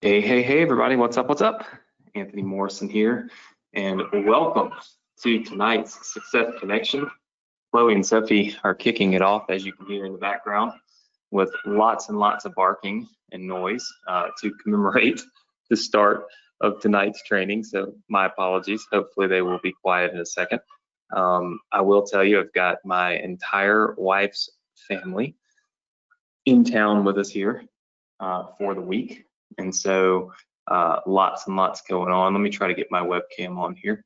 Hey, everybody, what's up, Anthony Morrison here, and welcome to tonight's Success Connection. Chloe and Sophie are kicking it off, as you can hear in the background, with lots and lots of barking and noise to commemorate the start of tonight's training, so my apologies. Hopefully they will be quiet in a second. I will tell you, I've got my entire wife's family in town with us here for the week. And so lots and lots going on. Let me try to get my webcam on here.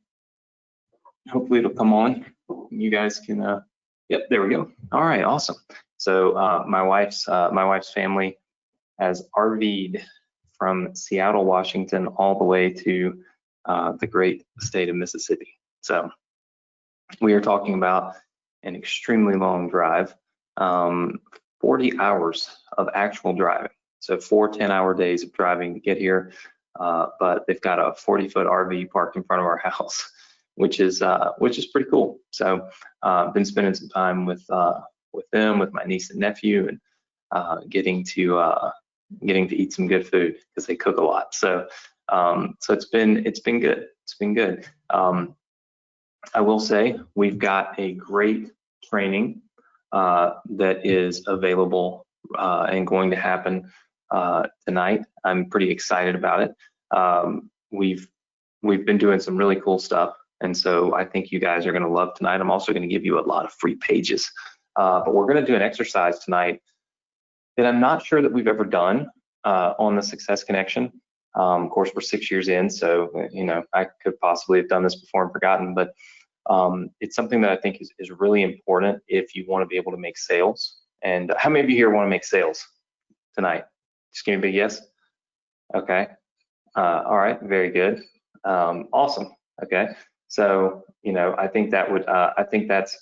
Hopefully it'll come on. You guys can, yep, there we go. All right, awesome. So my wife's family has RV'd from Seattle, Washington, all the way to the great state of Mississippi. So we are talking about an extremely long drive, 40 hours of actual driving. So 4 10-hour days of driving to get here, but they've got a 40-foot RV parked in front of our house, which is pretty cool. So been spending some time with them, with my niece and nephew, and getting to eat some good food because they cook a lot. So it's been good. It's been good. I will say we've got a great training that is available and going to happen tonight. I'm pretty excited about it. We've been doing some really cool stuff, and so I think you guys are going to love tonight. I'm also going to give you a lot of free pages, but we're going to do an exercise tonight that I'm not sure that we've ever done on the Success Connection. Of course, we're 6 years in, so I could possibly have done this before and forgotten, but it's something that I think is really important if you want to be able to make sales. And how many of you here want to make sales tonight? Just give me a big yes. Okay. All right. Very good. Awesome. Okay. So I think that would I think that's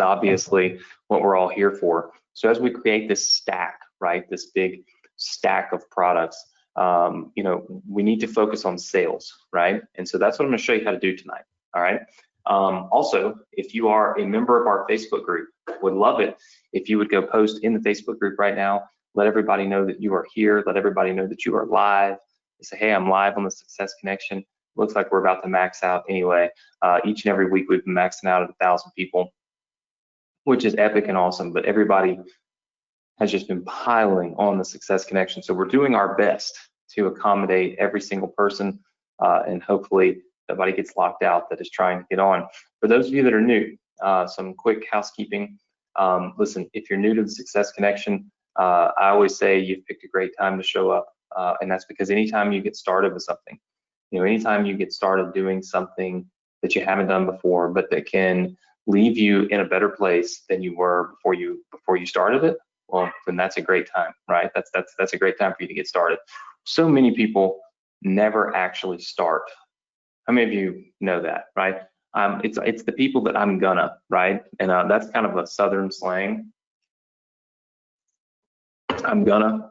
obviously what we're all here for. So as we create this stack, right, this big stack of products, we need to focus on sales, right? And so that's what I'm going to show you how to do tonight. All right. Also, if you are a member of our Facebook group, would love it if you would go post in the Facebook group right now. Let everybody know that you are here. Let everybody know that you are live. Say, hey, I'm live on the Success Connection. Looks like we're about to max out anyway. Each and every week we've been maxing out at 1,000 people, which is epic and awesome. But everybody has just been piling on the Success Connection. So we're doing our best to accommodate every single person, and hopefully nobody gets locked out that is trying to get on. For those of you that are new, some quick housekeeping. Listen, if you're new to the Success Connection, I always say you've picked a great time to show up, and that's because anytime you get started with something, anytime you get started doing something that you haven't done before, but that can leave you in a better place than you were before you started it, well, then that's a great time, right? That's a great time for you to get started. So many people never actually start. How many of you know that, right? It's the people that I'm gonna, right? And that's kind of a Southern slang. I'm gonna,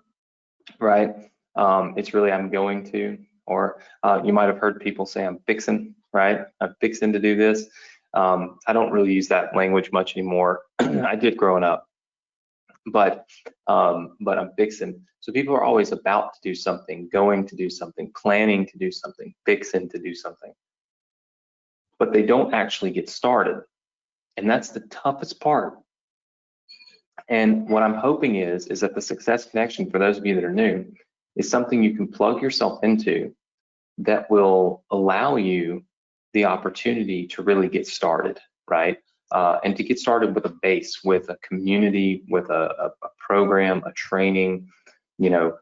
right? It's really I'm going to, or you might have heard people say I'm fixing, right? I'm fixing to do this. I don't really use that language much anymore. I did growing up, but I'm fixing. So people are always about to do something, going to do something, planning to do something, fixing to do something, but they don't actually get started. And that's the toughest part. And what I'm hoping is that the Success Connection, for those of you that are new, is something you can plug yourself into that will allow you the opportunity to really get started, right? And to get started with a base, with a community, with a program, a training, and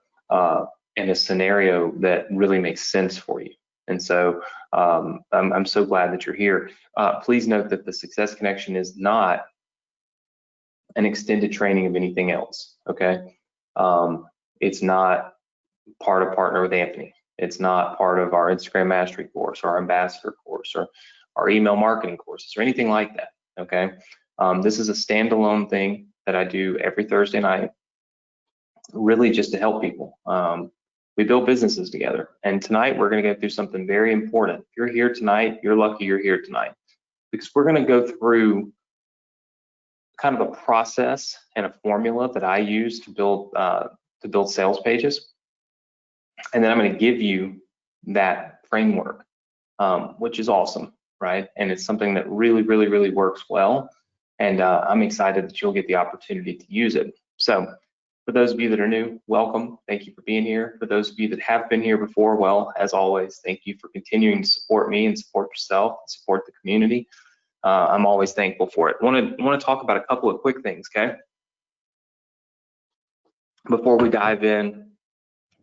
a scenario that really makes sense for you. And so I'm so glad that you're here. Please note that the Success Connection is not an extended training of anything else, okay? It's not part of Partner with Anthony. It's not part of our Instagram Mastery course or our Ambassador course or our email marketing courses or anything like that, okay? This is a standalone thing that I do every Thursday night, really just to help people. We build businesses together, and tonight we're going to go through something very important. If you're here tonight, you're lucky you're here tonight, because we're going to go through kind of a process and a formula that I use to build sales pages. And then I'm going to give you that framework, which is awesome, right? And it's something that really works well. And I'm excited that you'll get the opportunity to use it. So for those of you that are new, welcome. Thank you for being here. For those of you that have been here before, well, as always, thank you for continuing to support me and support yourself and support the community. I'm always thankful for it. Want to talk about a couple of quick things, okay? Before we dive in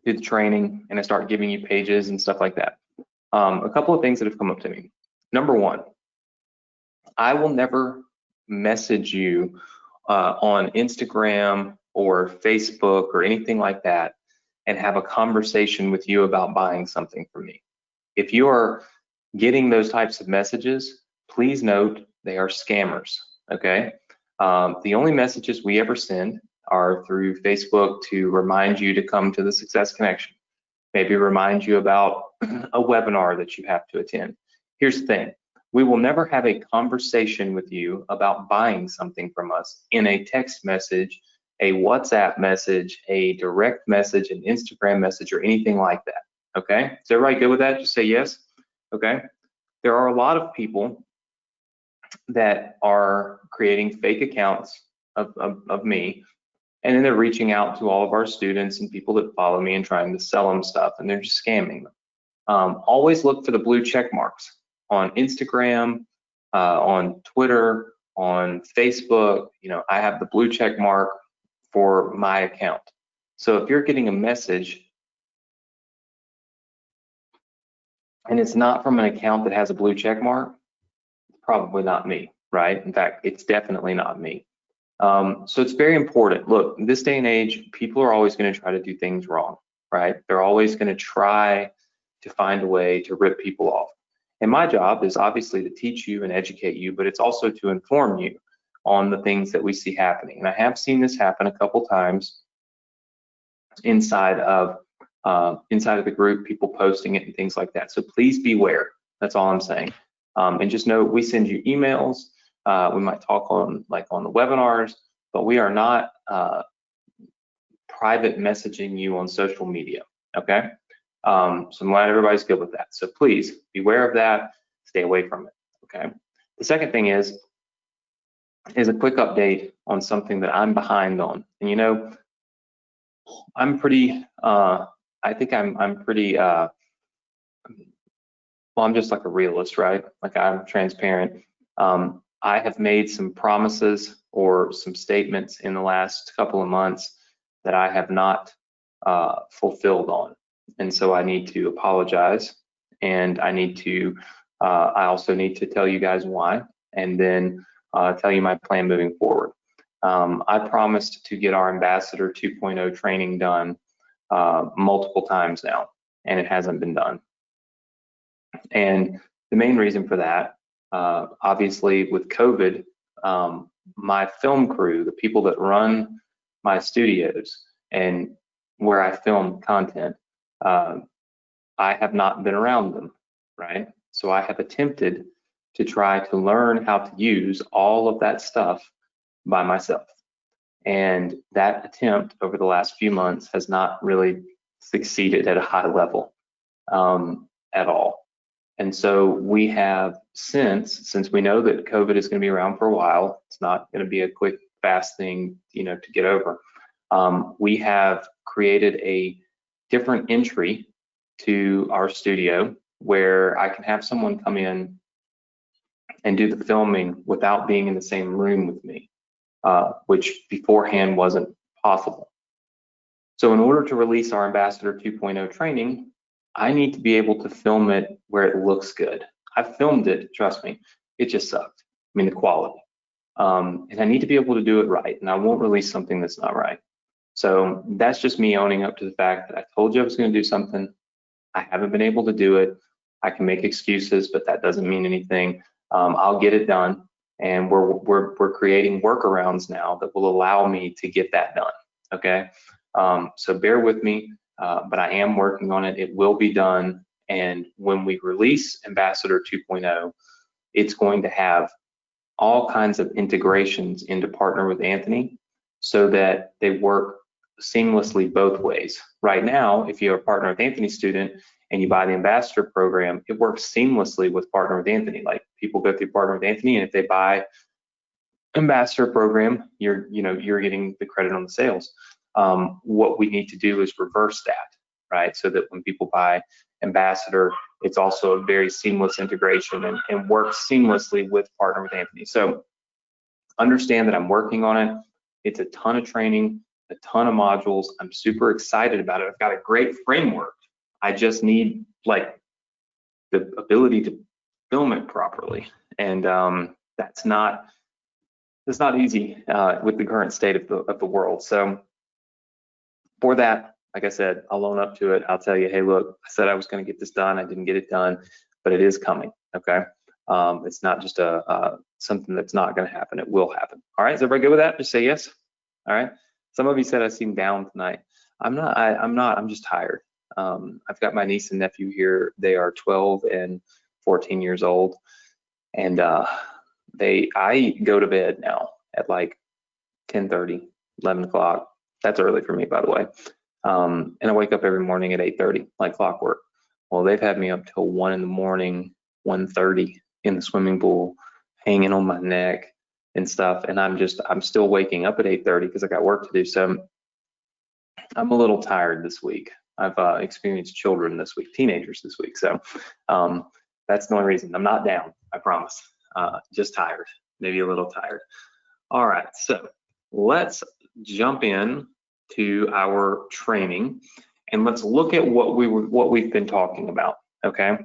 to the training and I start giving you pages and stuff like that. A couple of things that have come up to me. Number one, I will never message you on Instagram or Facebook or anything like that and have a conversation with you about buying something from me. If you are getting those types of messages, please note they are scammers, okay? The only messages we ever send are through Facebook to remind you to come to the Success Connection, maybe remind you about a webinar that you have to attend. Here's the thing. We will never have a conversation with you about buying something from us in a text message, a WhatsApp message, a direct message, an Instagram message, or anything like that, okay? Is everybody good with that? Just say yes, okay? There are a lot of people that are creating fake accounts of me, and then they're reaching out to all of our students and people that follow me and trying to sell them stuff, and they're just scamming them. Always look for the blue check marks on Instagram, on Twitter, on Facebook. You know, I have the blue check mark for my account. So if you're getting a message and it's not from an account that has a blue check mark, it's probably not me, right? In fact, it's definitely not me. So it's very important. Look, in this day and age, people are always going to try to do things wrong, right? They're always going to try to find a way to rip people off. And my job is obviously to teach you and educate you, but it's also to inform you on the things that we see happening. And I have seen this happen a couple times inside of the group, people posting it and things like that. So please beware. That's all I'm saying. And just know we send you emails. We might talk on the webinars, but we are not private messaging you on social media. Okay. So I'm glad everybody's good with that. So please beware of that. Stay away from it. Okay. The second thing is a quick update on something that I'm behind on. And you know, I'm pretty. I think I'm pretty. Well, I'm just like a realist, right? Like I'm transparent. I have made some promises or some statements in the last couple of months that I have not fulfilled on. And so I need to apologize, and I need to, I also need to tell you guys why, and then tell you my plan moving forward. I promised to get our Ambassador 2.0 training done multiple times now, and it hasn't been done. And the main reason for that, obviously with COVID, my film crew, the people that run my studios and where I film content, I have not been around them, right? So I have attempted to try to learn how to use all of that stuff by myself. And that attempt over the last few months has not really succeeded at a high level at all. And so we have since we know that COVID is going to be around for a while, it's not going to be a quick, fast thing, you know, to get over. We have created a different entry to our studio where I can have someone come in and do the filming without being in the same room with me, which beforehand wasn't possible. So in order to release our Ambassador 2.0 training, I need to be able to film it where it looks good. I've filmed it, trust me, it just sucked. I mean, the quality. And I need to be able to do it right, and I won't release something that's not right. So that's just me owning up to the fact that I told you I was going to do something. I haven't been able to do it. I can make excuses, but that doesn't mean anything. I'll get it done, and we're creating workarounds now that will allow me to get that done. Okay, so bear with me, but I am working on it. It will be done, and when we release Ambassador 2.0, it's going to have all kinds of integrations into Partner with Anthony, so that they work seamlessly both ways. Right now, if you're a Partner with Anthony student and you buy the ambassador program, it works seamlessly with Partner with Anthony. Like people go through Partner with Anthony, and if they buy ambassador program, you're getting the credit on the sales. What we need to do is reverse that, right? So that when people buy ambassador, it's also a very seamless integration and works seamlessly with Partner with Anthony. So understand that I'm working on it. It's a ton of training, a ton of modules. I'm super excited about it. I've got a great framework. I just need like the ability to film it properly, and that's not easy with the current state of the world. So for that, like I said, I'll own up to it. I'll tell you, hey, look, I said I was going to get this done. I didn't get it done, but it is coming. Okay, it's not just something that's not going to happen. It will happen. All right, is everybody good with that? Just say yes. All right. Some of you said I seem down tonight. I'm not. I'm just tired. I've got my niece and nephew here. They are 12 and 14 years old, and I go to bed now at like 10:30, 11 o'clock. That's early for me, by the way. And I wake up every morning at 8:30, like clockwork. Well, they've had me up till 1 in the morning, 1:30 in the swimming pool, hanging on my neck and stuff. And I'm still waking up at 8:30 because I got work to do. So I'm a little tired this week. I've experienced children this week, teenagers this week. So that's the only reason. I'm not down, I promise. Just tired, maybe a little tired. All right, so let's jump in to our training and let's look at what we've been talking about. Okay,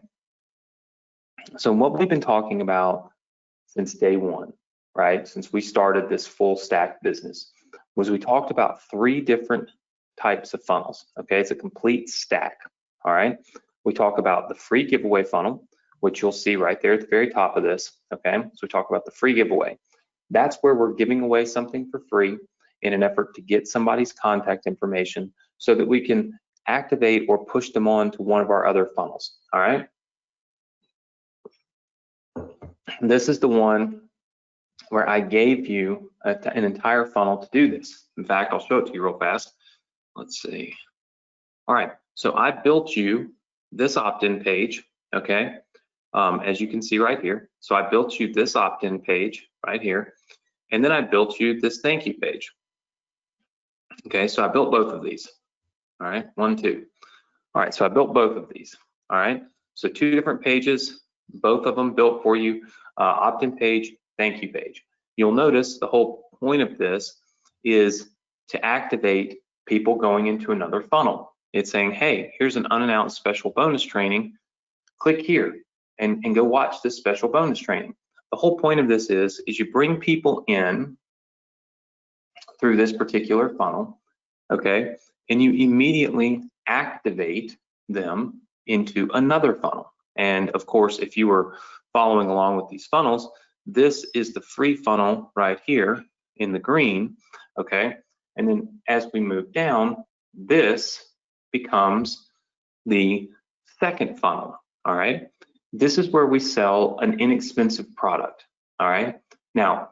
so what we've been talking about since day one, right? Since we started this full stack business, was we talked about 3 different types of funnels. Okay, it's a complete stack. All right, we talk about the free giveaway funnel, which you'll see right there at the very top of this. Okay, so we talk about the free giveaway. That's where we're giving away something for free in an effort to get somebody's contact information so that we can activate or push them on to one of our other funnels. All right, this is the one where I gave you an entire funnel to do this. In fact, I'll show it to you real fast. Let's see. All right, so I built you this opt-in page, okay, as you can see right here. So I built you this opt-in page right here, and then I built you this thank you page. Okay, so I built both of these. All right, 1, 2. All right, so I built both of these. All right, so 2 different pages, both of them built for you, opt-in page, thank you page. You'll notice the whole point of this is to activate people going into another funnel. It's saying, hey, here's an unannounced special bonus training. Click here and go watch this special bonus training. The whole point of this is you bring people in through this particular funnel, okay, and you immediately activate them into another funnel. And of course, if you were following along with these funnels, this is the free funnel right here in the green, okay? And then as we move down, this becomes the second funnel, all right? This is where we sell an inexpensive product, all right? Now,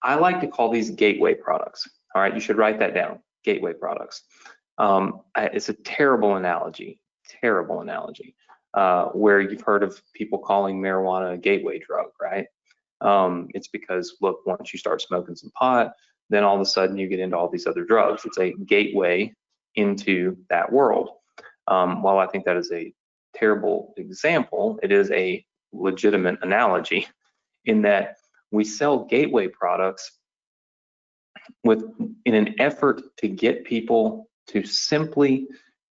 I like to call these gateway products, all right? You should write that down, gateway products. It's a terrible analogy, where you've heard of people calling marijuana a gateway drug, right? It's because, look, once you start smoking some pot, then all of a sudden you get into all these other drugs. It's a gateway into that world. While I think that is a terrible example, it is a legitimate analogy in that we sell gateway products in an effort to get people to simply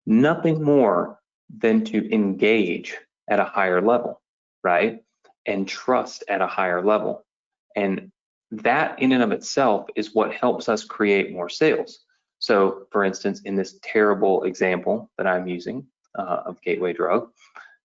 nothing more than to engage at a higher level, right? And trust at a higher level. And that in and of itself is what helps us create more sales. So for instance, in this terrible example that I'm using of gateway drug,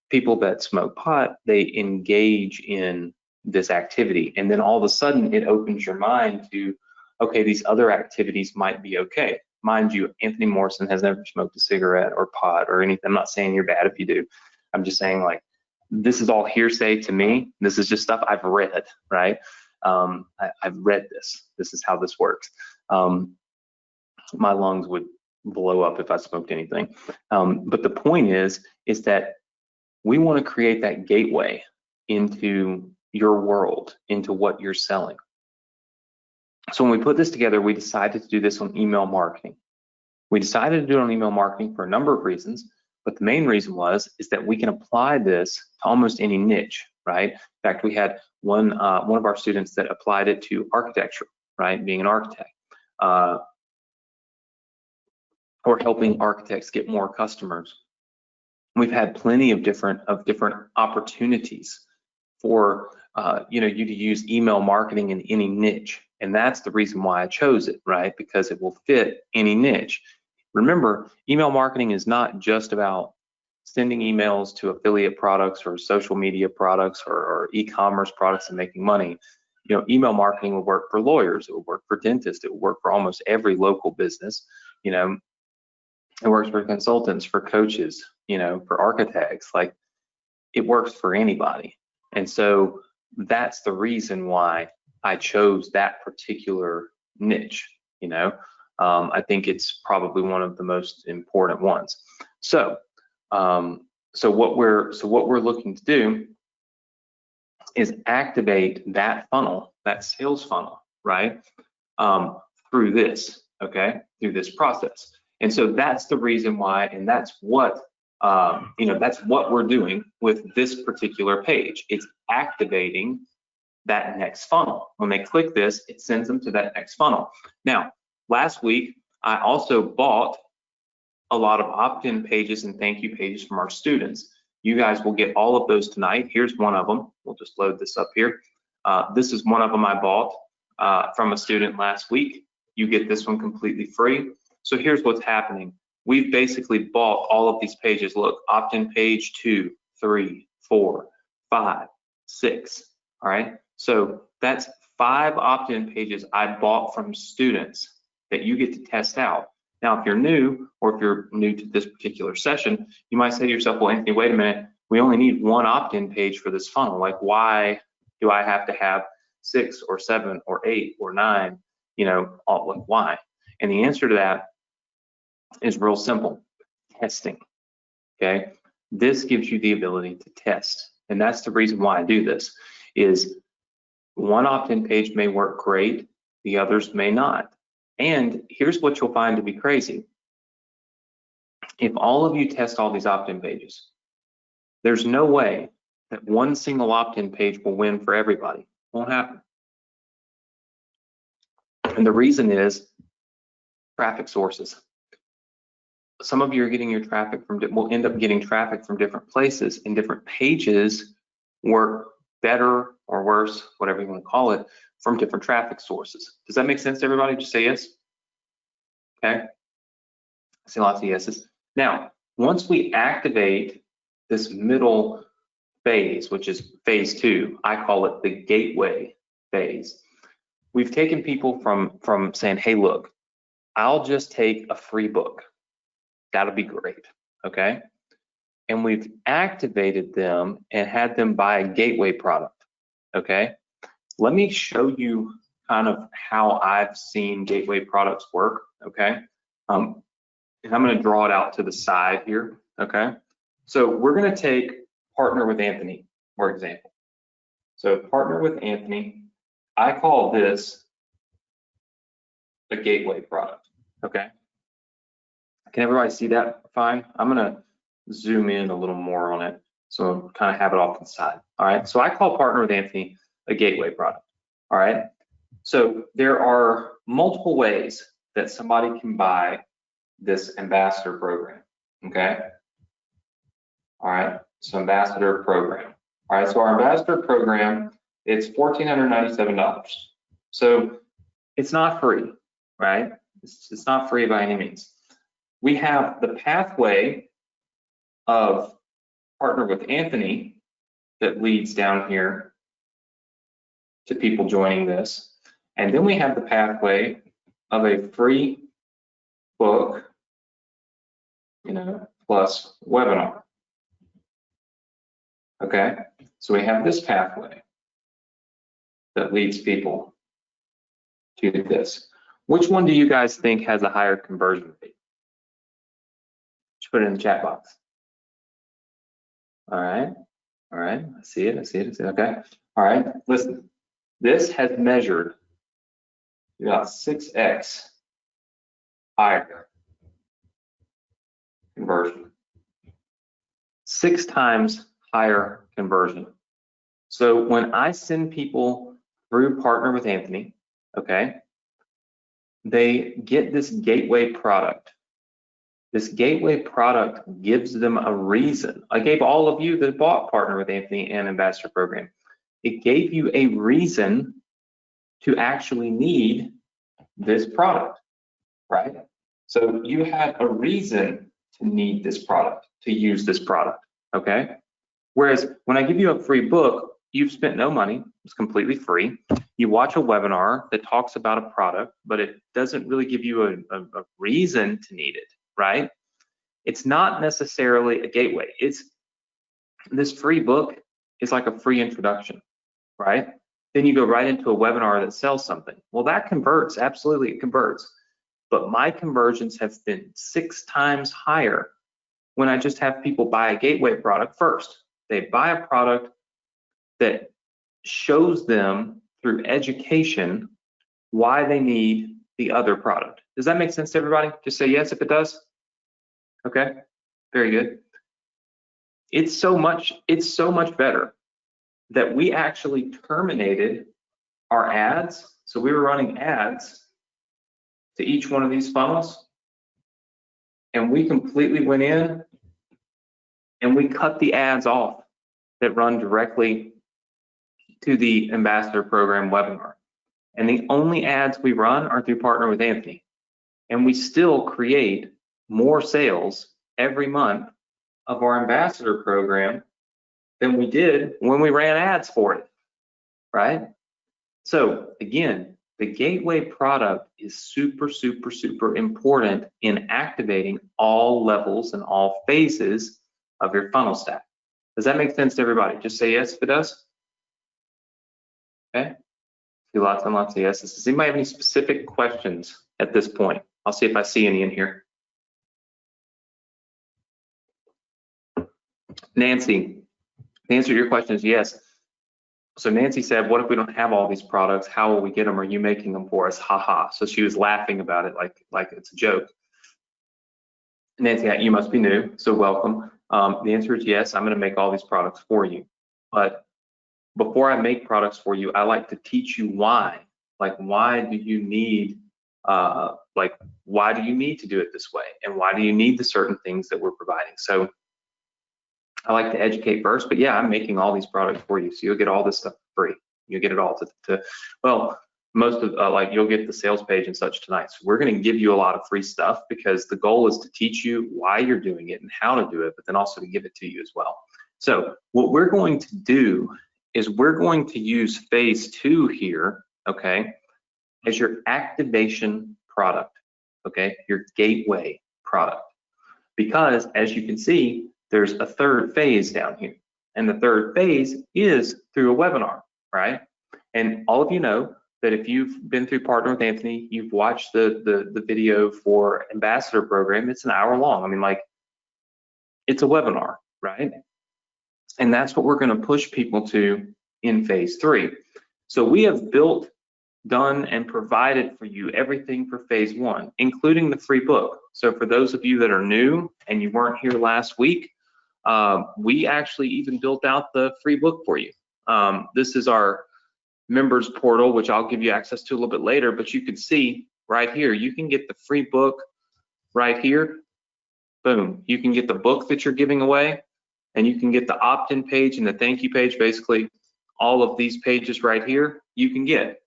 people that smoke pot, they engage in this activity. And then all of a sudden it opens your mind to, okay, these other activities might be okay. Mind you, Anthony Morrison has never smoked a cigarette or pot or anything. I'm not saying you're bad if you do. I'm just saying, like, this is all hearsay to me. This is just stuff I've read, right? I've read this. This is how this works. my lungs would blow up if I smoked anything. But the point is that we want to create that gateway into your world, into what you're selling. So when we put this together, we decided to do this on email marketing. We decided to do it on email marketing for a number of reasons, but the main reason is that we can apply this to almost any niche, right? In fact, we had one of our students that applied it to architecture, right? Being an architect, or helping architects get more customers. We've had plenty of different opportunities for you to use email marketing in any niche, and that's the reason why I chose it, right? Because it will fit any niche. Remember, email marketing is not just about sending emails to affiliate products or social media products or e-commerce products and making money. Email marketing will work for lawyers, it will work for dentists, it will work for almost every local business. It works for consultants, for coaches, for architects. Like, it works for anybody. And so that's the reason why I chose that particular niche. I think it's probably one of the most important ones. So what we're looking to do is activate that funnel, that sales funnel, right? Through this, okay, through this process. And so that's the reason why, and that's what that's what we're doing with this particular page. It's activating that next funnel. When they click this, it sends them to that next funnel. Now, last week, I also bought a lot of opt-in pages and thank you pages from our students. You guys will get all of those tonight. Here's one of them. We'll just load this up here. This is one of them I bought from a student last week. You get this one completely free. So here's what's happening. We've basically bought all of these pages. Look, opt-in page 2, 3, 4, 5, 6. All right. So that's 5 opt-in pages I bought from students that you get to test out. Now, if you're new, or if you're new to this particular session, you might say to yourself, well, Anthony, wait a minute, we only need 1 opt-in page for this funnel. Like, why do I have to have 6 or 7 or 8 or 9, why? And the answer to that is real simple: testing. Okay, this gives you the ability to test, and that's the reason why I do this. Is one opt-in page may work great, the others may not. And here's what you'll find to be crazy: if all of you test all these opt-in pages, there's no way that one single opt-in page will win for everybody. It won't happen. And the reason is traffic sources. Some of you are getting your traffic will end up getting traffic from different places, and different pages work better or worse, whatever you want to call it, from different traffic sources. Does that make sense to everybody? Just say yes. Okay. I see lots of yeses. Now, once we activate this middle phase, which is phase 2, I call it the gateway phase. We've taken people from saying, hey, look, I'll just take a free book. That'll be great, okay? And we've activated them and had them buy a gateway product, okay? Let me show you kind of how I've seen gateway products work, okay? And I'm gonna draw it out to the side here, okay? So we're gonna take Partner with Anthony, for example. So Partner with Anthony, I call this a gateway product, okay? Can everybody see that fine? I'm gonna zoom in a little more on it, so kind of have it off to the side. All right, so I call Partner with Anthony a gateway product. All right, so there are multiple ways that somebody can buy this ambassador program, okay? All right, so ambassador program. All right, so our ambassador program, it's $1,497. So it's not free, right? It's not free by any means. We have the pathway of Partner with Anthony that leads down here to people joining this. And then we have the pathway of a free book, plus webinar. Okay, so we have this pathway that leads people to this. Which one do you guys think has a higher conversion rate? Just put it in the chat box. All right, I see it, okay. All right, listen, this has measured about 6x higher conversion. 6 times higher conversion. So when I send people through Partner with Anthony, okay, they get this gateway product. This gateway product gives them a reason. I gave all of you that bought Partner with Anthony and Ambassador Program, it gave you a reason to actually need this product, right? So you had a reason to need this product, to use this product, okay? Whereas when I give you a free book, you've spent no money, it's completely free. You watch a webinar that talks about a product, but it doesn't really give you a reason to need it, right? It's not necessarily a gateway. This free book is like a free introduction, right? Then you go right into a webinar that sells something. Well, that converts, absolutely it converts. But my conversions have been 6 times higher when I just have people buy a gateway product first. They buy a product that shows them through education why they need the other product. Does that make sense to everybody? Just say yes if it does. Okay, very good. It's so much better that we actually terminated our ads. So we were running ads to each one of these funnels, and we completely went in and we cut the ads off that run directly to the Ambassador Program webinar. And the only ads we run are through Partner with Anthony. And we still create more sales every month of our Ambassador Program than we did when we ran ads for it, right? So again, the gateway product is super, super, super important in activating all levels and all phases of your funnel stack. Does that make sense to everybody? Just say yes if it does. Okay, see lots and lots of yeses. Does anybody have any specific questions at this point? I'll see if I see any in here. Nancy, the answer to your question is yes. So Nancy said, what if we don't have all these products? How will we get them? Are you making them for us? Ha ha. So she was laughing about it like it's a joke. Nancy, you must be new, so welcome. The answer is yes, I'm going to make all these products for you. But before I make products for you, I like to teach you why. Like, why do you need, why do you need to do it this way? And why do you need the certain things that we're providing? So I like to educate first, but yeah, I'm making all these products for you. So you'll get all this stuff for free. You'll get it all well, most of, you'll get the sales page and such tonight. So we're going to give you a lot of free stuff because the goal is to teach you why you're doing it and how to do it, but then also to give it to you as well. So what we're going to do is we're going to use phase 2 here, okay, as your activation product, okay, your gateway product. Because as you can see, there's a third phase down here. And the third phase is through a webinar, right? And all of you know that if you've been through Partner with Anthony, you've watched the video for Ambassador Program, it's an hour long. I mean, like, it's a webinar, right? And that's what we're going to push people to in phase 3. So we have built, done, and provided for you everything for phase 1, including the free book. So for those of you that are new and you weren't here last week, we actually even built out the free book for you. This is our members portal, which I'll give you access to a little bit later, but you can see right here, you can get the free book right here. Boom, you can get the book that you're giving away, and you can get the opt-in page and the thank you page. Basically, all of these pages right here, you can get.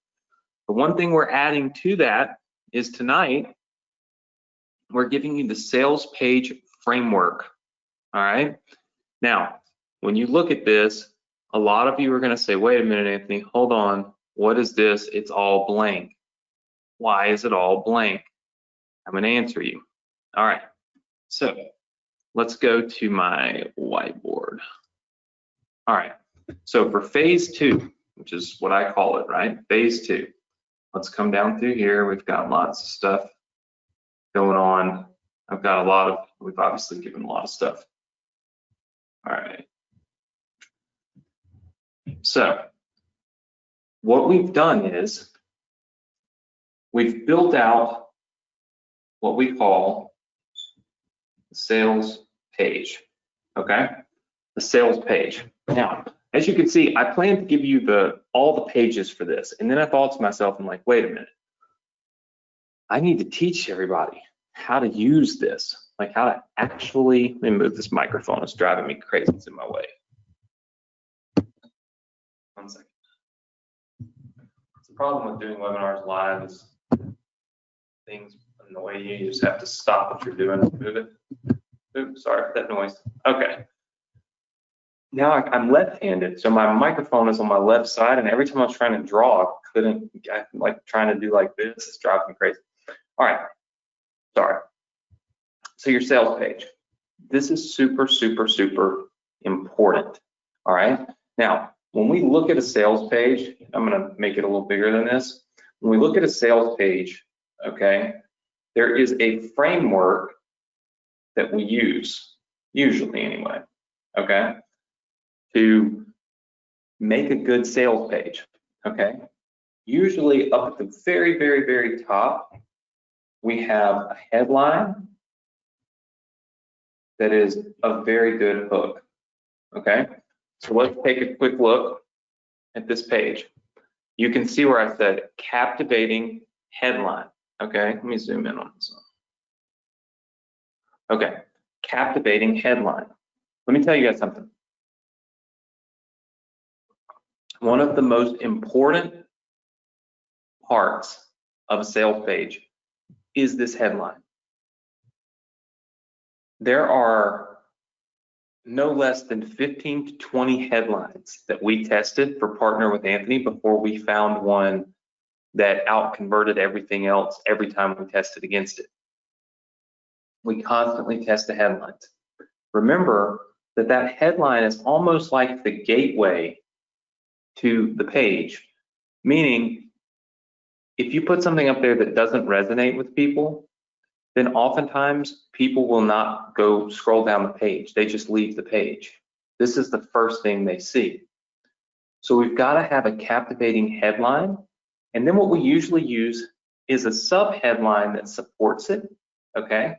The one thing we're adding to that is tonight, we're giving you the sales page framework, all right? Now, when you look at this, a lot of you are gonna say, wait a minute, Anthony, hold on, what is this? It's all blank. Why is it all blank? I'm gonna answer you. All right, so let's go to my whiteboard. All right, so for phase 2, which is what I call it, right? Phase 2. let's come down through here. We've got lots of stuff going on. We've obviously given a lot of stuff. All right. So what we've done is we've built out what we call the sales page, okay? The sales page. Now, as you can see, I plan to give you all the pages for this, and then I thought to myself, I'm like, wait a minute. I need to teach everybody how to use this, like how to actually, let me move this microphone, it's driving me crazy, it's in my way. 1 second. The problem with doing webinars live is things annoy you. You just have to stop what you're doing and move it. Oops, sorry for that noise. Okay. Now I'm left-handed, so my microphone is on my left side, and every time I was trying to draw, I'm like trying to do like this, it's driving me crazy. All right, sorry. So your sales page. This is super, super, super important. All right. Now, when we look at a sales page, I'm going to make it a little bigger than this. When we look at a sales page, okay, there is a framework that we use, usually anyway, okay, to make a good sales page, okay. Usually up at the very, very, very top, we have a headline that is a very good hook, okay. So let's take a quick look at this page. You can see where I said captivating headline, okay. Let me zoom in on this one. Okay, captivating headline. Let me tell you guys something. One of the most important parts of a sales page is this headline. There are no less than 15 to 20 headlines that we tested for Partner with Anthony before we found one that out-converted everything else every time we tested against it. We constantly test the headlines. Remember that headline is almost like the gateway to the page, meaning if you put something up there that doesn't resonate with people, then oftentimes people will not go scroll down the page. They just leave the page. This is the first thing they see. So we've got to have a captivating headline. And then what we usually use is a sub-headline that supports it, okay?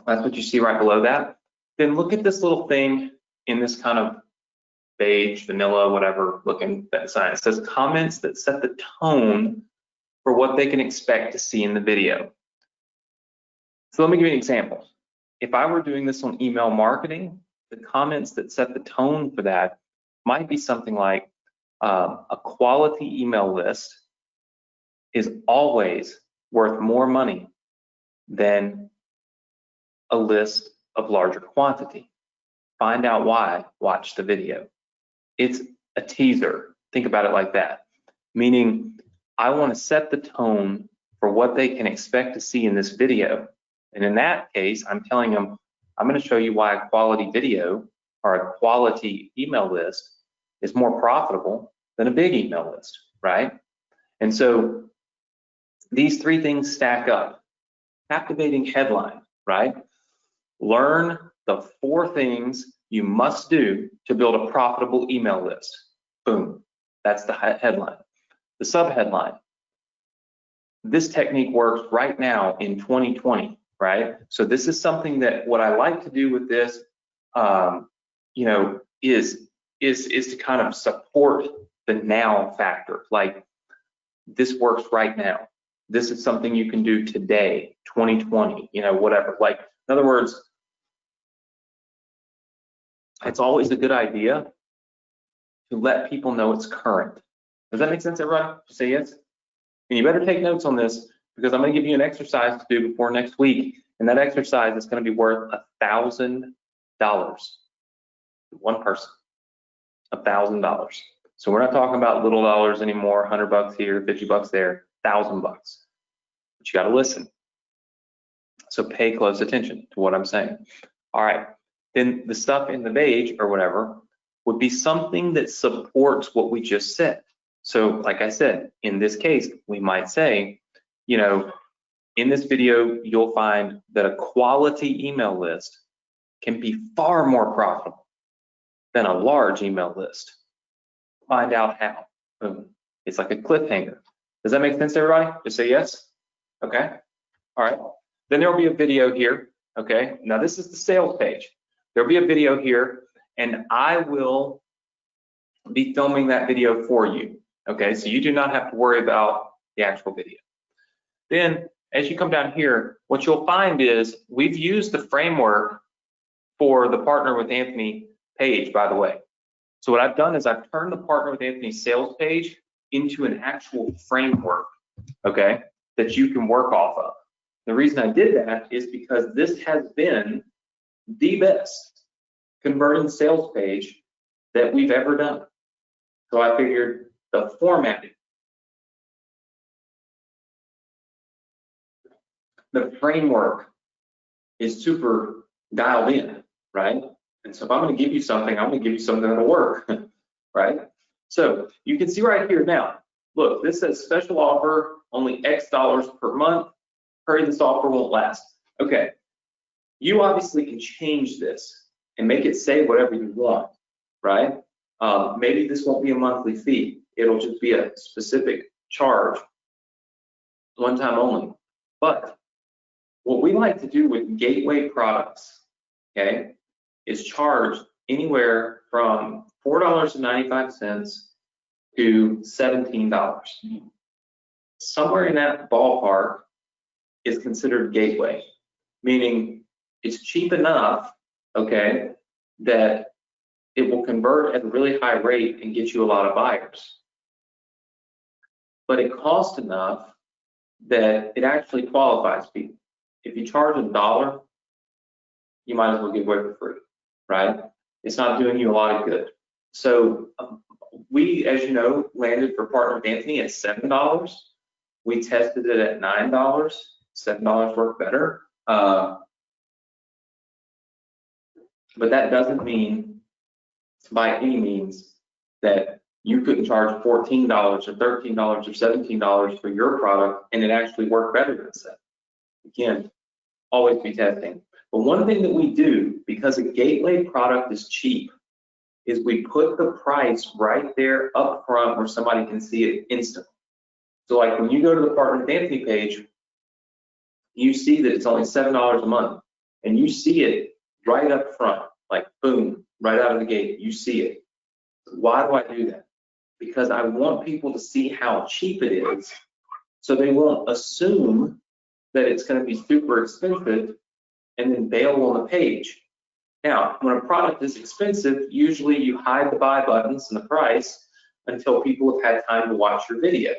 That's what you see right below that. Then look at this little thing in this kind of beige, vanilla, whatever looking sign. It says comments that set the tone for what they can expect to see in the video. So let me give you an example. If I were doing this on email marketing, the comments that set the tone for that might be something like a quality email list is always worth more money than a list of larger quantity. Find out why, watch the video. It's a teaser. Think about it like that. Meaning, I want to set the tone for what they can expect to see in this video. And in that case, I'm telling them, I'm going to show you why a quality video or a quality email list is more profitable than a big email list, right? And so these three things stack up. Captivating headline, right? Learn the 4 things you must do to build a profitable email list. Boom, that's the headline. The subheadline. This technique works right now in 2020, right? So this is something that what I like to do with this, you know, is to kind of support the now factor. Like, this works right now. This is something you can do today, 2020, you know, whatever. Like, in other words, it's always a good idea to let people know it's current. Does that make sense, everybody? Say yes. And you better take notes on this, because I'm going to give you an exercise to do before next week, and that exercise is going to be worth $1,000 to one person. $1,000. So we're not talking about little dollars anymore. $100 here, $50 there, $1,000. But you got to listen. So pay close attention to what I'm saying. All right. Then the stuff in the beige or whatever would be something that supports what we just said. So like I said, in this case, we might say, you know, in this video, you'll find that a quality email list can be far more profitable than a large email list. Find out how. Boom. It's like a cliffhanger. Does that make sense, everybody? Just say yes. Okay. All right. Then there will be a video here. Okay. Now this is the sales page. There'll be a video here, and I will be filming that video for you. Okay. So you do not have to worry about the actual video. Then as you come down here, what you'll find is we've used the framework for the Partner with Anthony page, by the way. So what I've done is I've turned the Partner with Anthony sales page into an actual framework, okay, that you can work off of. The reason I did that is because this has been the best converting sales page that we've ever done. So I figured the formatting, the framework is super dialed in, right? And so if I'm going to give you something, I'm going to give you something that'll work, right? So you can see right here now, look, this says special offer, only X dollars per month. Hurry, this offer won't last. Okay, you obviously can change this and make it say whatever you want, right? Maybe this won't be a monthly fee. It'll just be a specific charge, one time only. But what we like to do with gateway products, okay, is charge anywhere from $4.95 to $17. Somewhere in that ballpark is considered gateway, meaning it's cheap enough, okay, that it will convert at a really high rate and get you a lot of buyers. But it costs enough that it actually qualifies people. If you charge $1, you might as well give away for free, right? It's not doing you a lot of good. So we, as you know, landed for Partner with Anthony at $7. We tested it at $9. $7 worked better. But that doesn't mean by any means that you couldn't charge $14 or $13 or $17 for your product and it actually worked better than $7. Again, always be testing. But one thing that we do, because a gateway product is cheap, is we put the price right there up front where somebody can see it instantly. So like when you go to the Partner with Anthony page, you see that it's only $7 a month, and you see it right up front, like boom, right out of the gate, you see it. Why do I do that? Because I want people to see how cheap it is, so they won't assume that it's going to be super expensive and then bail on the page. Now, when a product is expensive, usually you hide the buy buttons and the price until people have had time to watch your video.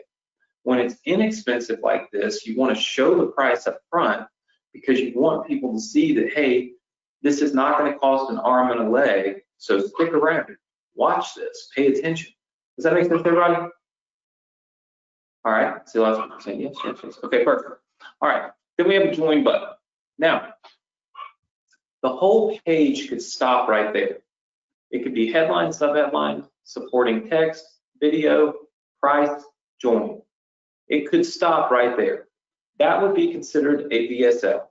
When it's inexpensive like this, you want to show the price up front because you want people to see that, hey, this is not going to cost an arm and a leg, so stick around, watch this, pay attention. Does that make sense, everybody? All right, see lots of people saying yes, yes, yes. Okay, perfect. All right, then we have a join button. Now, the whole page could stop right there. It could be headline, subheadline, supporting text, video, price, join. It could stop right there. That would be considered a VSL,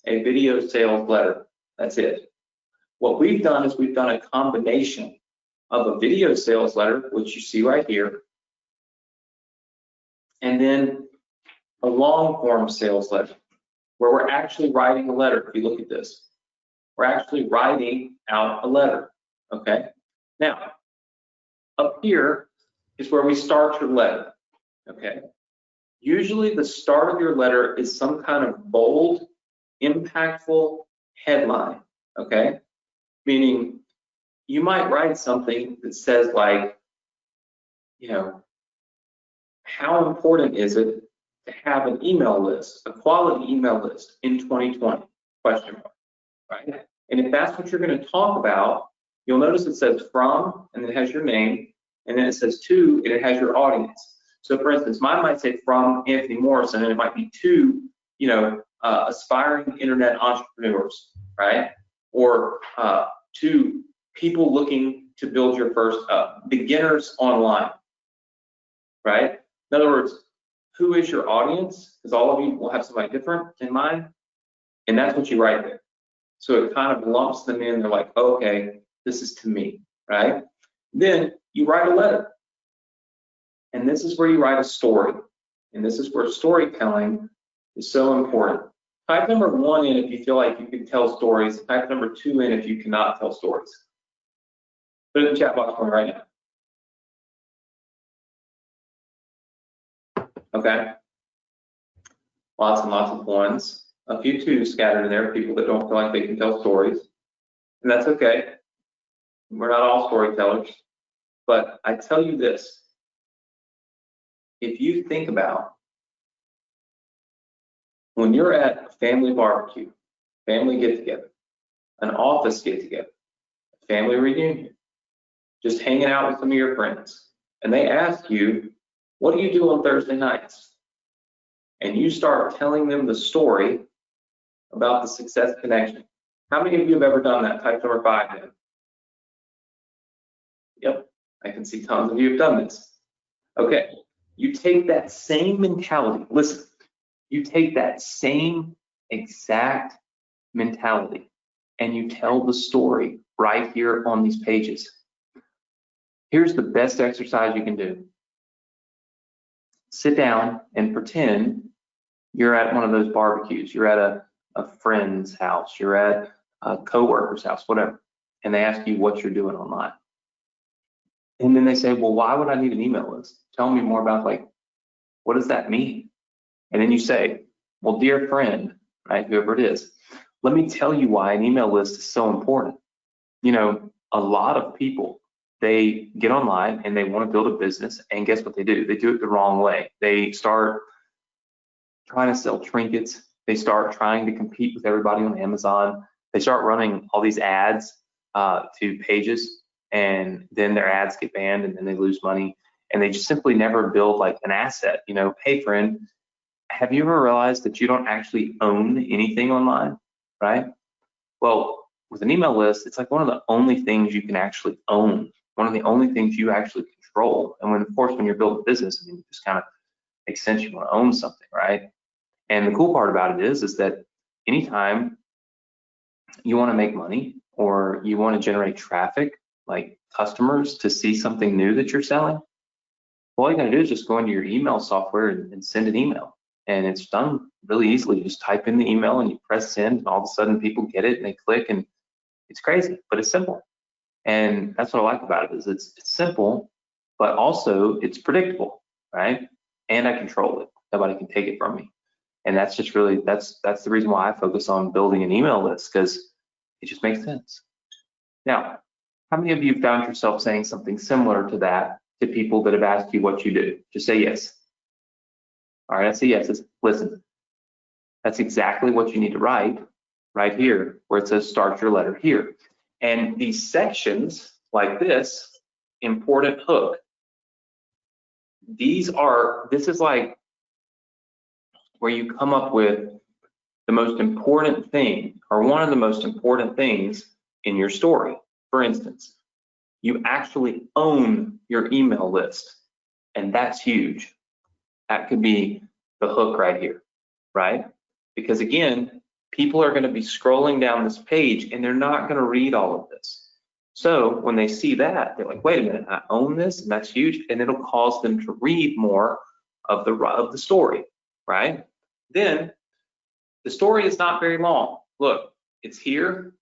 a video sales letter. That's it. What we've done is we've done a combination of a video sales letter, which you see right here, and then a long form sales letter, where we're actually writing a letter. If you look at this, we're actually writing out a letter, okay? Now, up here is where we start your letter, okay? Usually the start of your letter is some kind of bold, impactful headline, okay? Meaning you might write something that says like, you know, how important is it to have an email list, a quality email list in 2020, question mark, right? And if that's what you're going to talk about, you'll notice it says from, and it has your name, and then it says to, and it has your audience. So for instance, mine might say from Anthony Morrison, and it might be to, you know, aspiring internet entrepreneurs, right? Or to people looking to build your first beginners online. right? In other words, who is your audience? Because all of you will have somebody different in mind, and that's what you write there. So it kind of lumps them in. They're like, okay, this is to me, right? Then you write a letter, and this is where you write a story, and this is where storytelling is so important. Type number 1 in if you feel like you can tell stories. Type number 2 in if you cannot tell stories. Put it in the chat box for me right now. Okay. Lots and lots of 1s. A few 2s scattered in there, people that don't feel like they can tell stories. And that's okay. We're not all storytellers. But I tell you this. If you think about when you're at a family barbecue, family get-together, an office get-together, family reunion, just hanging out with some of your friends, and they ask you, what do you do on Thursday nights? And you start telling them the story about the Success Connection. How many of you have ever done that? Type number 5 then. Yep, I can see tons of you have done this. Okay, you take that same mentality. Listen, you take that same exact mentality and you tell the story right here on these pages. Here's the best exercise you can do. Sit down and pretend you're at one of those barbecues. You're at a friend's house. You're at a coworker's house, whatever. And they ask you what you're doing online. And then they say, well, why would I need an email list? Tell me more about, like, what does that mean? And then you say, well, dear friend, right, whoever it is, let me tell you why an email list is so important. You know, a lot of people, they get online and they want to build a business, and guess what they do? They do it the wrong way. They start trying to sell trinkets. They start trying to compete with everybody on Amazon. They start running all these ads to pages, and then their ads get banned, and then they lose money, and they just simply never build like an asset. You know, hey friend, have you ever realized that you don't actually own anything online, right? Well, with an email list, it's like one of the only things you can actually own, one of the only things you actually control. And when, of course, when you're building a business, I mean, it just kind of makes sense you want to own something, right? And the cool part about it is that anytime you want to make money or you want to generate traffic, like customers to see something new that you're selling, all you got to do is just go into your email software and send an email. And it's done really easily. You just type in the email and you press send, and all of a sudden people get it and they click, and it's crazy, but it's simple. And that's what I like about it, is it's simple, but also it's predictable, right? And I control it. Nobody can take it from me. And that's just really, that's the reason why I focus on building an email list, because it just makes sense. Now, how many of you found yourself saying something similar to that to people that have asked you what you do? Just say yes. All right, I say yes. Listen, that's exactly what you need to write right here, where it says start your letter here. And these sections like this, important hook, this is like where you come up with the most important thing, or one of the most important things in your story. For instance, you actually own your email list, and that's huge. That could be the hook right here, right? Because again, people are going to be scrolling down this page and they're not going to read all of this. So when they see that, they're like, wait a minute, I own this, and that's huge, and it'll cause them to read more of the story, right? Then the story is not very long. Look, it's here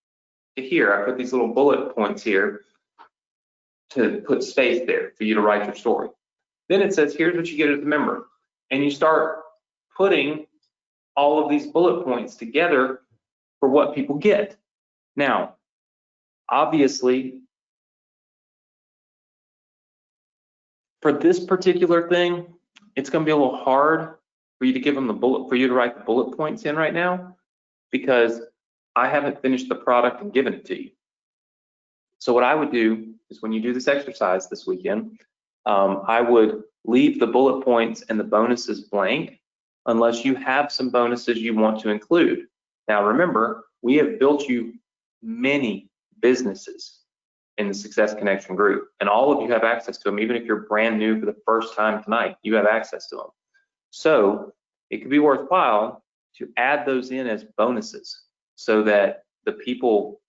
to here. I put these little bullet points here to put space there for you to write your story. Then it says, here's what you get to remember. And you start putting all of these bullet points together for what people get. Now, obviously, for this particular thing, it's going to be a little hard for you to give them for you to write the bullet points in right now, because I haven't finished the product and given it to you. So what I would do is, when you do this exercise this weekend, I would leave the bullet points and the bonuses blank, unless you have some bonuses you want to include. Now remember, we have built you many businesses, in the Success Connection group, and all of you have access to them. Even if you're brand new for the first time tonight, you have access to them. So it could be worthwhile to add those in as bonuses so that the people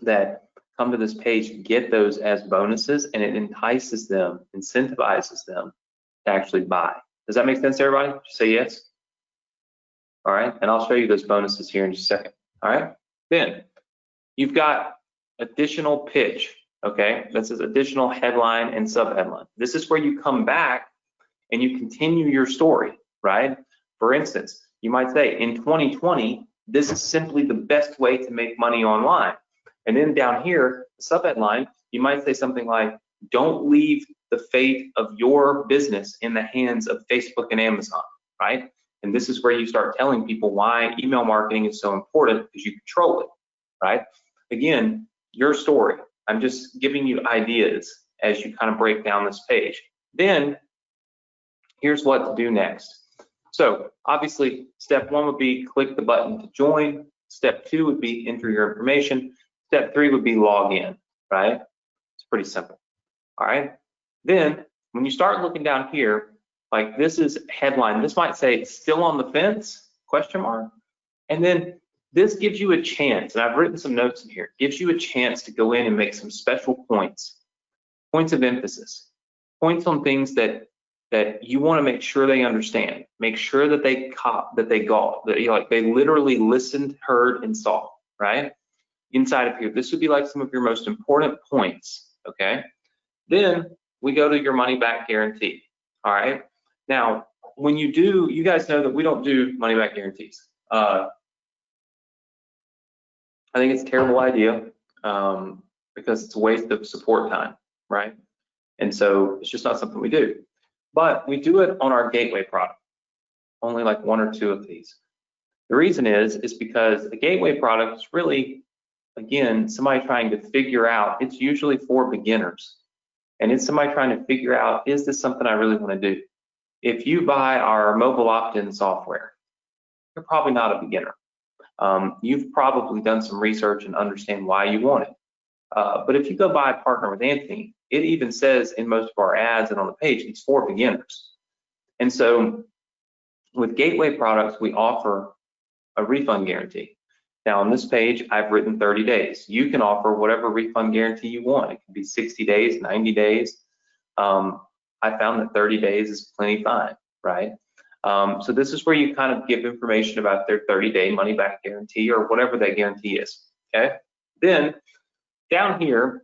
that come to this page get those as bonuses, and it entices them, incentivizes them to actually buy. Does that make sense, everybody? Just say yes. All right, and I'll show you those bonuses here in just a second. All right, then you've got additional pitch, okay? This is additional headline and sub-headline. This is where you come back and you continue your story, right? For instance, you might say, in 2020, this is simply the best way to make money online. And then down here, the sub-headline, you might say something like, don't leave the fate of your business in the hands of Facebook and Amazon, right? And this is where you start telling people why email marketing is so important, because you control it, right? Again, your story. I'm just giving you ideas as you kind of break down this page. Then here's what to do next. So obviously, step 1 would be click the button to join. Step 2 would be enter your information. Step 3 would be log in, right? It's pretty simple. All right. Then when you start looking down here, like this is headline. This might say still on the fence, question mark. And then this gives you a chance, and I've written some notes in here, gives you a chance to go in and make some special points of emphasis, points on things that you want to make sure they understand, make sure that they they literally listened, heard, and saw, right? Inside of here, this would be like some of your most important points, okay? Then we go to your money back guarantee, all right? Now, when you do, you guys know that we don't do money back guarantees. I think it's a terrible idea because it's a waste of support time, right? And so it's just not something we do. But we do it on our gateway product, only like 1 or 2 of these. The reason is because the gateway product is really, again, somebody trying to figure out, it's usually for beginners. And it's somebody trying to figure out, is this something I really want to do? If you buy our mobile opt-in software, you're probably not a beginner. You've probably done some research and understand why you want it. But if you go buy a partner with Anthony, it even says in most of our ads and on the page, it's for beginners. And so with gateway products, we offer a refund guarantee. Now on this page, I've written 30 days. You can offer whatever refund guarantee you want. It can be 60 days, 90 days. I found that 30 days is plenty fine, right? So this is where you kind of give information about their 30-day money-back guarantee or whatever that guarantee is, okay? Then down here,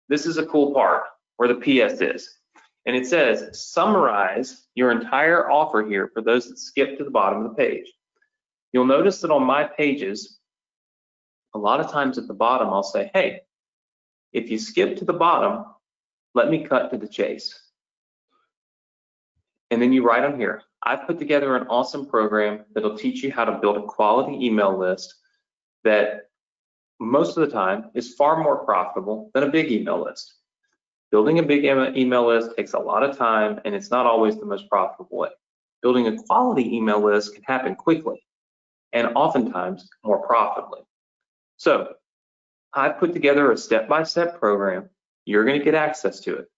this is a cool part where the PS is. And it says, summarize your entire offer here for those that skip to the bottom of the page. You'll notice that on my pages, a lot of times at the bottom, I'll say, hey, if you skip to the bottom, let me cut to the chase. And then you write on here, I've put together an awesome program that'll teach you how to build a quality email list that most of the time is far more profitable than a big email list. Building a big email list takes a lot of time, and it's not always the most profitable way. Building a quality email list can happen quickly and oftentimes more profitably. So I put together a step-by-step program. You're going to get access to it.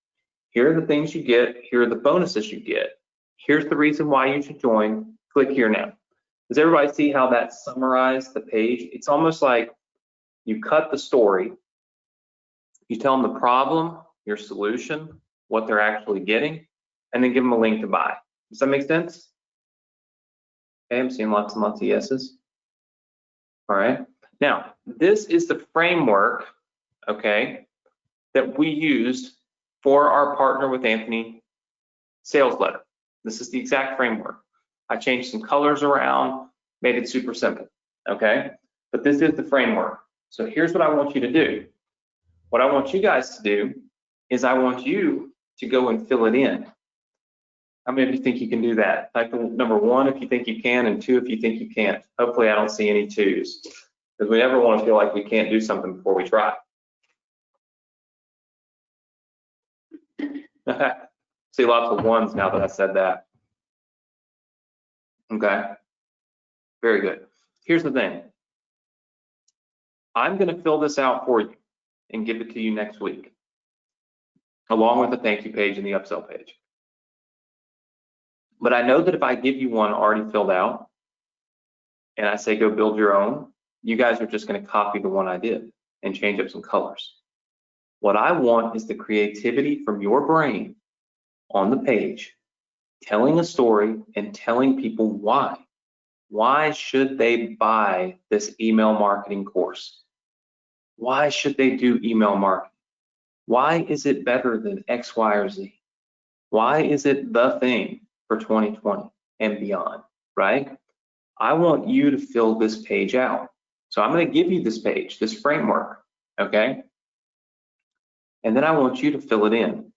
Here are the things you get. Here are the bonuses you get. Here's the reason why you should join. Click here now. Does everybody see how that summarized the page? It's almost like you cut the story. You tell them the problem, your solution, what they're actually getting, and then give them a link to buy. Does that make sense? Okay, I'm seeing lots and lots of yeses. All right. Now, this is the framework, okay, that we used for our Partner with Anthony sales letter. This is the exact framework. I changed some colors around, made it super simple, okay? But this is the framework. So here's what I want you to do. What I want you guys to do is I want you to go and fill it in. How many of you think you can do that? Type number 1 if you think you can, and 2 if you think you can't. Hopefully I don't see any 2s, because we never want to feel like we can't do something before we try. See lots of 1s now that I said that. Okay, very good. Here's the thing. I'm going to fill this out for you. and give it to you next week, along with the thank you page and the upsell page. But I know that if I give you one already filled out and I say go build your own, you guys are just going to copy the one I did and change up some colors. What I want is the creativity from your brain on the page, telling a story and telling people why. Why should they buy this email marketing course? Why should they do email marketing? Why is it better than X, Y, or Z? Why is it the thing for 2020 and beyond, right? I want you to fill this page out. So I'm going to give you this page, this framework, okay? And then I want you to fill it in,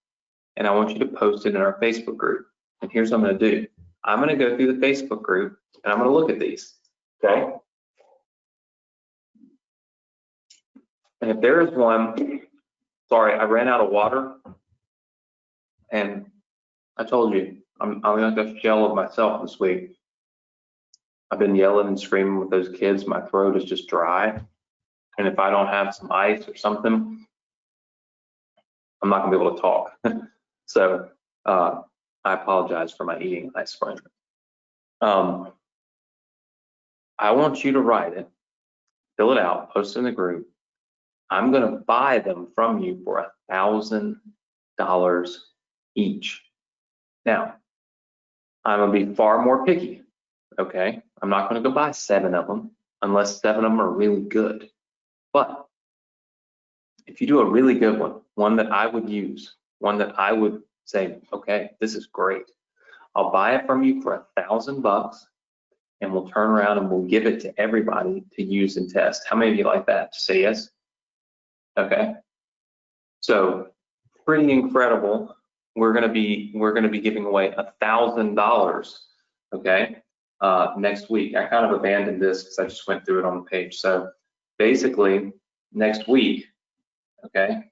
and I want you to post it in our Facebook group. And here's what I'm going to do. I'm going to go through the Facebook group, and I'm going to look at these, okay? And if there is one, sorry, I ran out of water, and I told you, I'm going to have to shell of myself this week. I've been yelling and screaming with those kids. My throat is just dry. And if I don't have some ice or something, I'm not going to be able to talk. So I apologize for my eating ice cream. I want you to write it, fill it out, post it in the group. I'm going to buy them from you for $1,000 each. Now, I'm going to be far more picky, okay? I'm not going to go buy 7 of them unless 7 of them are really good. But if you do a really good one that I would use, one that I would say, okay, this is great. I'll buy it from you for $1,000 and we'll turn around and we'll give it to everybody to use and test. How many of you like that? Say yes. Okay. So pretty incredible. We're gonna be giving away $1,000, okay, next week. I kind of abandoned this because I just went through it on the page. So basically, next week, okay,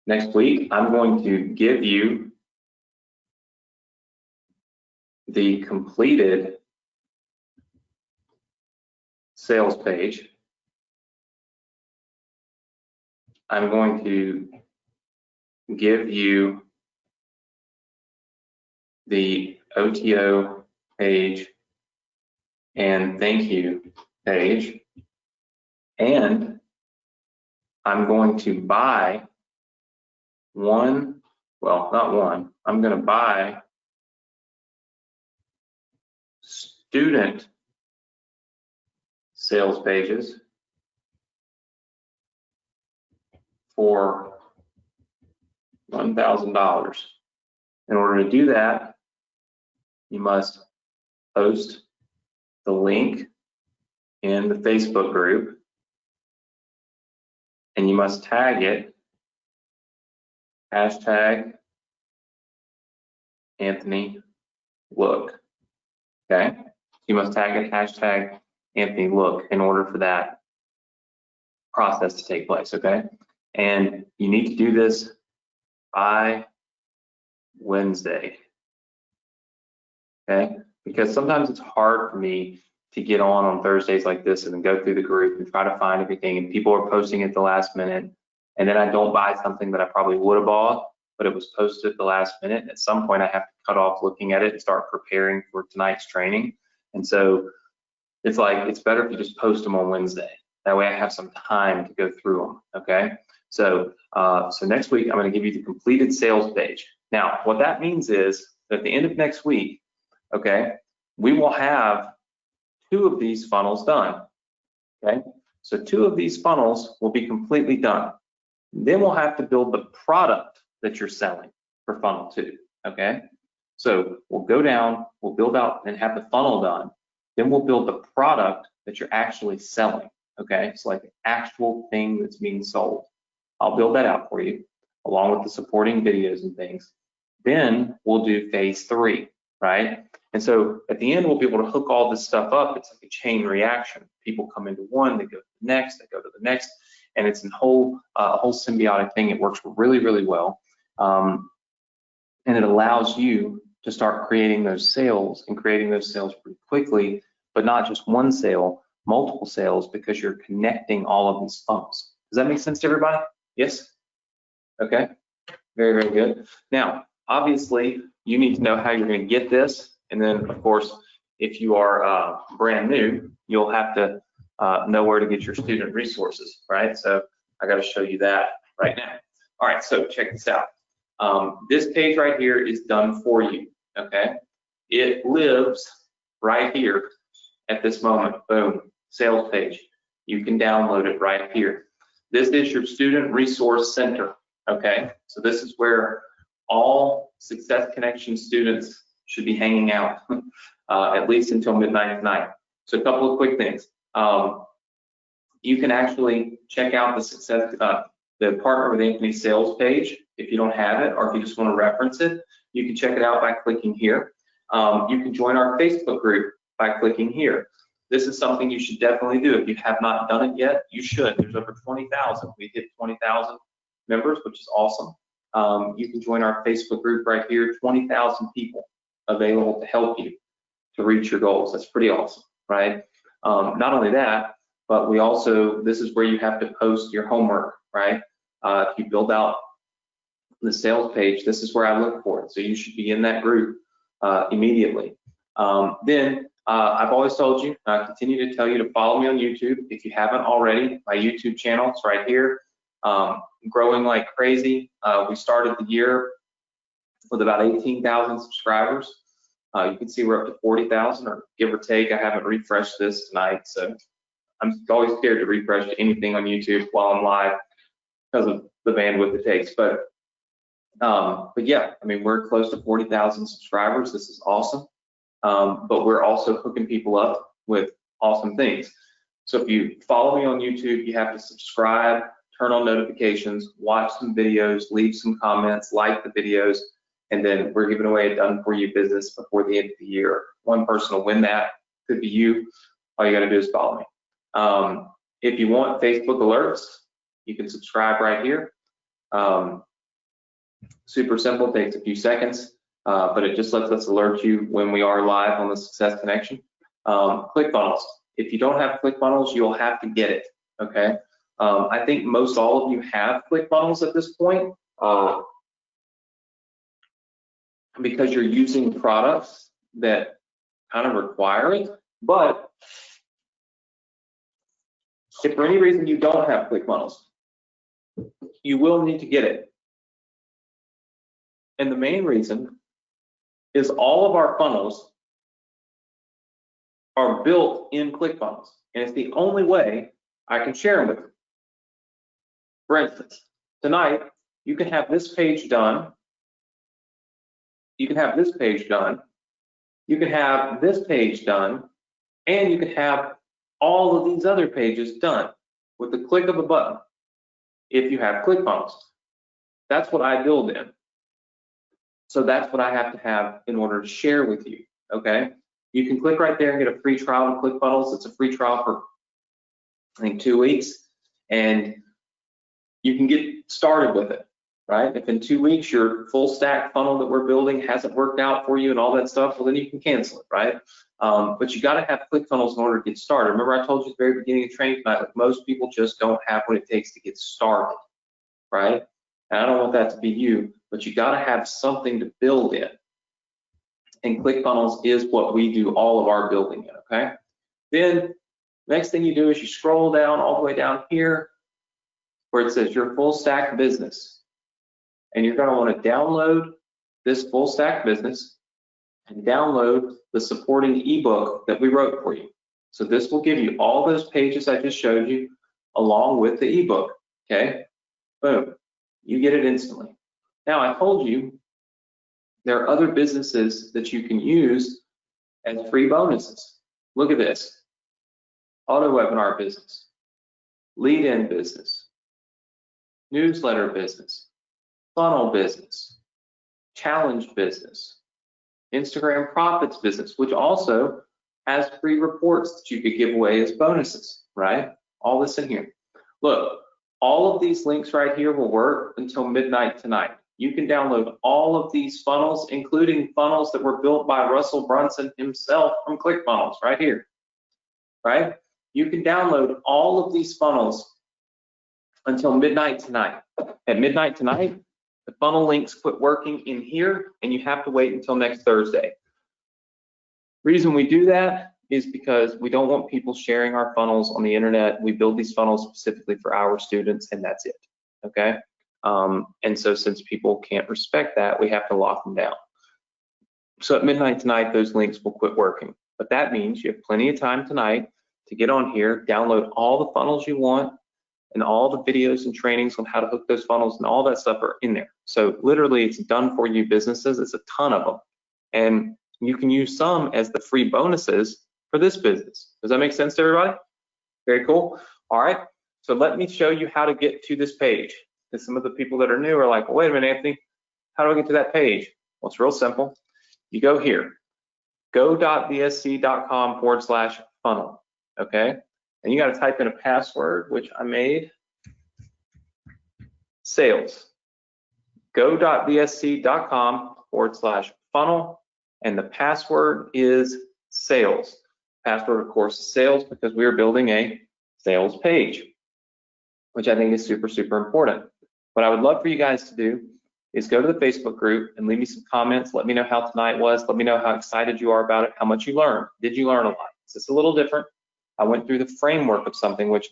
next week I'm going to give you the completed sales page. I'm going to give you the OTO page and thank you page, and I'm going to buy I'm going to buy student sales pages for $1,000. In order to do that, you must post the link in the Facebook group and you must tag it, hashtag Anthony Look, okay? You must tag it, hashtag Anthony Look in order for that process to take place, okay? And you need to do this by Wednesday, okay? Because sometimes it's hard for me to get on Thursdays like this and then go through the group and try to find everything, and people are posting at the last minute, and then I don't buy something that I probably would have bought, but it was posted at the last minute. And at some point I have to cut off looking at it and start preparing for tonight's training. And so it's like, it's better if you just post them on Wednesday. That way I have some time to go through them, okay? So, so next week, I'm gonna give you the completed sales page. Now, what that means is that at the end of next week, okay, we will have 2 of these funnels done, okay? So 2 of these funnels will be completely done. Then we'll have to build the product that you're selling for funnel 2, okay? So we'll go down, we'll build out and have the funnel done. Then we'll build the product that you're actually selling, okay? It's like an actual thing that's being sold. I'll build that out for you, along with the supporting videos and things. Then we'll do phase 3, right? And so at the end, we'll be able to hook all this stuff up. It's like a chain reaction. People come into one, they go to the next, they go to the next, and it's a whole symbiotic thing. It works really, really well. And it allows you to start creating those sales and creating those sales pretty quickly, but not just one sale, multiple sales, because you're connecting all of these funnels. Does that make sense to everybody? Yes? Okay, very, very good. Now, obviously, you need to know how you're going to get this. And then, of course, if you are brand new, you'll have to know where to get your student resources, right? So I got to show you that right now. All right, so check this out. This page right here is done for you, okay? It lives right here at this moment. Boom, sales page. You can download it right here. This is your Student Resource Center, okay? So this is where all Success Connection students should be hanging out, at least until midnight tonight. So a couple of quick things. You can actually check out the Partner with Anthony sales page if you don't have it, or if you just want to reference it. You can check it out by clicking here. You can join our Facebook group by clicking here. This is something you should definitely do. If you have not done it yet, you should. There's over 20,000. We hit 20,000 members, which is awesome. You can join our Facebook group right here. 20,000 people available to help you to reach your goals. That's pretty awesome, right? Not only that, but we also, this is where you have to post your homework, right? If you build out the sales page, this is where I look for it. So you should be in that group immediately. Then I've always told you, I continue to tell you to follow me on YouTube. If you haven't already, my YouTube channel is right here, growing like crazy. We started the year with about 18,000 subscribers. You can see we're up to 40,000, or give or take. I haven't refreshed this tonight, so I'm always scared to refresh anything on YouTube while I'm live because of the bandwidth it takes. But yeah, I mean, we're close to 40,000 subscribers. This is awesome. But we're also hooking people up with awesome things. So if you follow me on YouTube, you have to subscribe, turn on notifications, watch some videos, leave some comments, like the videos, and then we're giving away a done for you business before the end of the year. One person will win that. Could be you. All you got to do is follow me. If you want Facebook alerts, you can subscribe right here. Super simple, takes a few seconds, but it just lets us alert you when we are live on the Success Connection. ClickFunnels. If you don't have ClickFunnels, you'll have to get it, okay? I think most all of you have ClickFunnels at this point because you're using products that kind of require it, but if for any reason you don't have ClickFunnels, you will need to get it. And the main reason is all of our funnels are built in ClickFunnels, and it's the only way I can share them with you. For instance, tonight, you can have this page done, you can have this page done, you can have this page done, and you can have all of these other pages done with the click of a button if you have ClickFunnels. That's what I build in. So that's what I have to have in order to share with you, okay? You can click right there and get a free trial of ClickFunnels. It's a free trial for, I think, 2 weeks, and you can get started with it, right? If in 2 weeks your full stack funnel that we're building hasn't worked out for you and all that stuff, well, then you can cancel it, right? But you gotta have ClickFunnels in order to get started. Remember I told you at the very beginning of training tonight, like most people just don't have what it takes to get started, right? And I don't want that to be you, but you gotta have something to build in. And ClickFunnels is what we do all of our building in, okay? Then next thing you do is you scroll down all the way down here where it says your full stack business. And you're gonna wanna download this full stack business and download the supporting ebook that we wrote for you. So this will give you all those pages I just showed you along with the ebook, okay? Boom, you get it instantly. Now I told you there are other businesses that you can use as free bonuses. Look at this, auto webinar business, lead-in business, newsletter business, funnel business, challenge business, Instagram profits business, which also has free reports that you could give away as bonuses, right? All this in here. Look, all of these links right here will work until midnight tonight. You can download all of these funnels, including funnels that were built by Russell Brunson himself from ClickFunnels right here, right? You can download all of these funnels until midnight tonight. At midnight tonight, the funnel links quit working in here, and you have to wait until next Thursday. Reason we do that is because we don't want people sharing our funnels on the internet. We build these funnels specifically for our students, and that's it, okay? And so since people can't respect that, we have to lock them down. So at midnight tonight, those links will quit working. But that means you have plenty of time tonight to get on here, download all the funnels you want, and all the videos and trainings on how to hook those funnels and all that stuff are in there. So literally it's done for you businesses. It's a ton of them. And you can use some as the free bonuses for this business. Does that make sense to everybody? Very cool. All right. So let me show you how to get to this page. Because some of the people that are new are like, well, wait a minute, Anthony, how do I get to that page? Well, it's real simple. You go here, go.vsc.com/funnel. Okay. And you got to type in a password, which I made, sales. Go.vsc.com/funnel, and the password is sales. Password, of course, is sales because we are building a sales page, which I think is super, super important. What I would love for you guys to do is go to the Facebook group and leave me some comments. Let me know how tonight was. Let me know how excited you are about it, how much you learned. Did you learn a lot? Is this a little different? I went through the framework of something which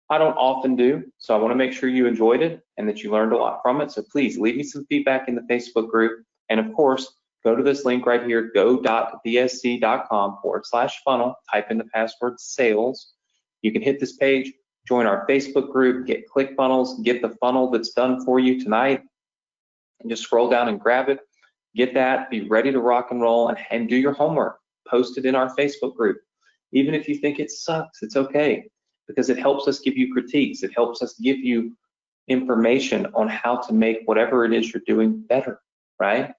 I don't often do, so I want to make sure you enjoyed it and that you learned a lot from it. So please leave me some feedback in the Facebook group, and of course, go to this link right here, go.vsc.com/funnel, type in the password sales. You can hit this page, join our Facebook group, get ClickFunnels, get the funnel that's done for you tonight, and just scroll down and grab it, get that, be ready to rock and roll, and do your homework. Post it in our Facebook group. Even if you think it sucks, it's okay, because it helps us give you critiques. It helps us give you information on how to make whatever it is you're doing better, right?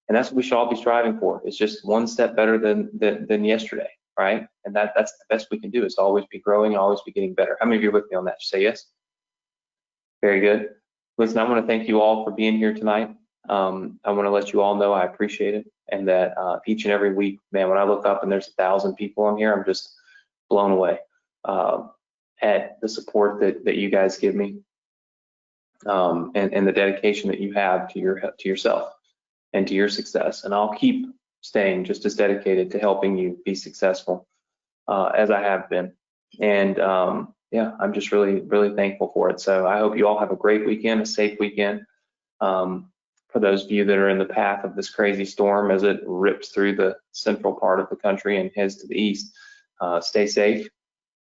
And that's what we should all be striving for. It's just one step better than yesterday, right? And that's the best we can do, is to always be growing and always be getting better. How many of you are with me on that? Say yes. Very good. Listen, I want to thank you all for being here tonight. I want to let you all know I appreciate it, and that each and every week, man, when I look up and there's 1,000 people on here, I'm just blown away at the support that you guys give me, and the dedication that you have to yourself and to your success. And I'll keep staying just as dedicated to helping you be successful as I have been. And yeah, I'm just really, really thankful for it. So I hope you all have a great weekend, a safe weekend. For those of you that are in the path of this crazy storm as it rips through the central part of the country and heads to the east, stay safe.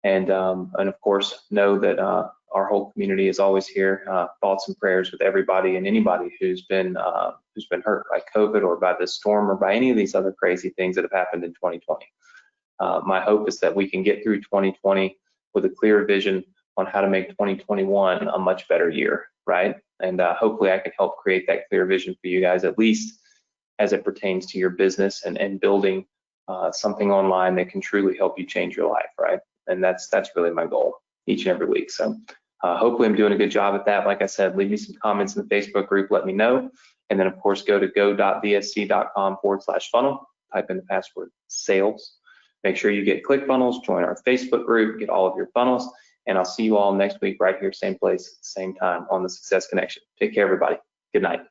And of course, know that our whole community is always here. Thoughts and prayers with everybody and anybody who's been hurt by COVID or by this storm or by any of these other crazy things that have happened in 2020. My hope is that we can get through 2020 with a clear vision on how to make 2021 a much better year, right? And hopefully I can help create that clear vision for you guys, at least as it pertains to your business and building something online that can truly help you change your life, right? And that's really my goal each and every week. So hopefully I'm doing a good job at that. Like I said, leave me some comments in the Facebook group, let me know. And then of course, go to go.vsc.com/funnel, type in the password sales. Make sure you get ClickFunnels, join our Facebook group, get all of your funnels, and I'll see you all next week right here, same place, same time on the Success Connection. Take care, everybody. Good night.